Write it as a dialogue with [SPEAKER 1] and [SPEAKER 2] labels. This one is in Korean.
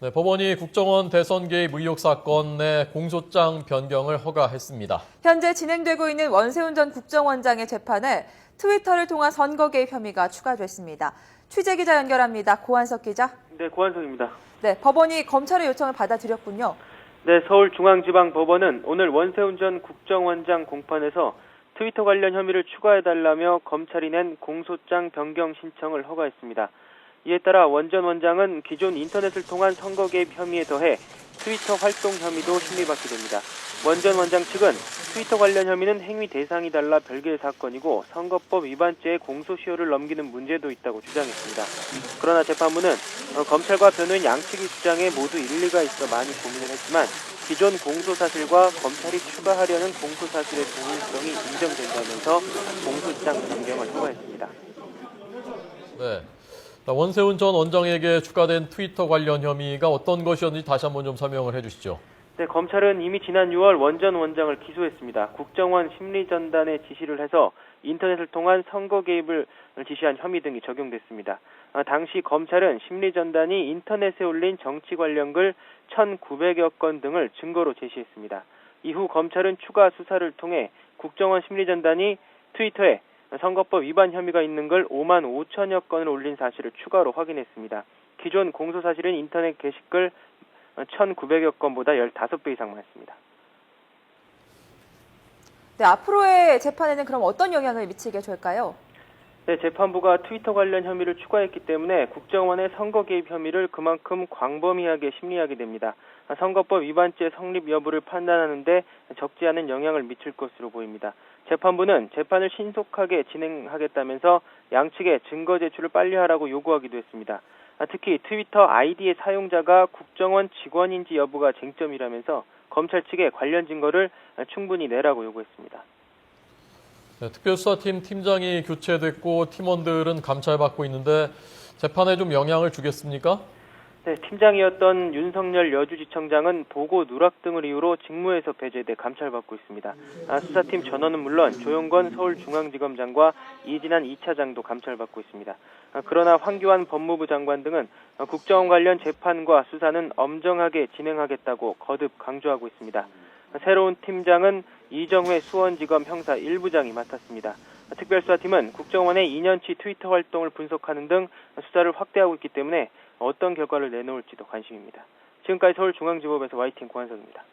[SPEAKER 1] 네, 법원이 국정원 대선 개입 의혹 사건의 공소장 변경을 허가했습니다.
[SPEAKER 2] 현재 진행되고 있는 원세훈 전 국정원장의 재판에 트위터를 통한 선거 개입 혐의가 추가됐습니다. 취재기자 연결합니다. 고한석 기자.
[SPEAKER 3] 네, 고한석입니다.
[SPEAKER 2] 네, 법원이 검찰의 요청을 받아들였군요.
[SPEAKER 3] 네, 서울중앙지방법원은 오늘 원세훈 전 국정원장 공판에서 트위터 관련 혐의를 추가해달라며 검찰이 낸 공소장 변경 신청을 허가했습니다. 이에 따라 원 전 원장은 기존 인터넷을 통한 선거 개입 혐의에 더해 트위터 활동 혐의도 심리받게 됩니다. 원 전 원장 측은 트위터 관련 혐의는 행위 대상이 달라 별개의 사건이고 선거법 위반죄에 공소시효를 넘기는 문제도 있다고 주장했습니다. 그러나 재판부는 검찰과 변호인 양측의 주장에 모두 일리가 있어 많이 고민을 했지만 기존 공소사실과 검찰이 추가하려는 공소사실의 동일성이 인정된다면서 공소장 변경을 허가했습니다.
[SPEAKER 1] 네. 원세훈 전 원장에게 추가된 트위터 관련 혐의가 어떤 것이었는지 다시 한번 좀 설명을 해주시죠.
[SPEAKER 3] 네, 검찰은 이미 지난 6월 원 전 원장을 기소했습니다. 국정원 심리전단에 지시를 해서 인터넷을 통한 선거 개입을 지시한 혐의 등이 적용됐습니다. 당시 검찰은 심리전단이 인터넷에 올린 정치 관련 글 1,900여 건 등을 증거로 제시했습니다. 이후 검찰은 추가 수사를 통해 국정원 심리전단이 트위터에 선거법 위반 혐의가 있는 걸 5만 5천여 건을 올린 사실을 추가로 확인했습니다. 기존 공소사실은 인터넷 게시글 1,900여 건보다 15배 이상 많습니다.
[SPEAKER 2] 네, 앞으로의 재판에는 그럼 어떤 영향을 미치게 될까요?
[SPEAKER 3] 네, 재판부가 트위터 관련 혐의를 추가했기 때문에 국정원의 선거 개입 혐의를 그만큼 광범위하게 심리하게 됩니다. 선거법 위반죄 성립 여부를 판단하는 데 적지 않은 영향을 미칠 것으로 보입니다. 재판부는 재판을 신속하게 진행하겠다면서 양측에 증거 제출을 빨리 하라고 요구하기도 했습니다. 특히 트위터 아이디의 사용자가 국정원 직원인지 여부가 쟁점이라면서 검찰 측에 관련 증거를 충분히 내라고 요구했습니다.
[SPEAKER 1] 네, 특별수사팀 팀장이 교체됐고 팀원들은 감찰받고 있는데 재판에 좀 영향을 주겠습니까?
[SPEAKER 3] 네, 팀장이었던 윤석열 여주지청장은 보고 누락 등을 이유로 직무에서 배제돼 감찰받고 있습니다. 수사팀 전원은 물론 조영건 서울중앙지검장과 이진한 2차장도 감찰받고 있습니다. 그러나 황교안 법무부 장관 등은 국정원 관련 재판과 수사는 엄정하게 진행하겠다고 거듭 강조하고 있습니다. 새로운 팀장은 이정회 수원지검 형사 1부장이 맡았습니다. 특별수사팀은 국정원의 2년치 트위터 활동을 분석하는 등 수사를 확대하고 있기 때문에 어떤 결과를 내놓을지도 관심입니다. 지금까지 서울중앙지법에서 YTN 고한석입니다.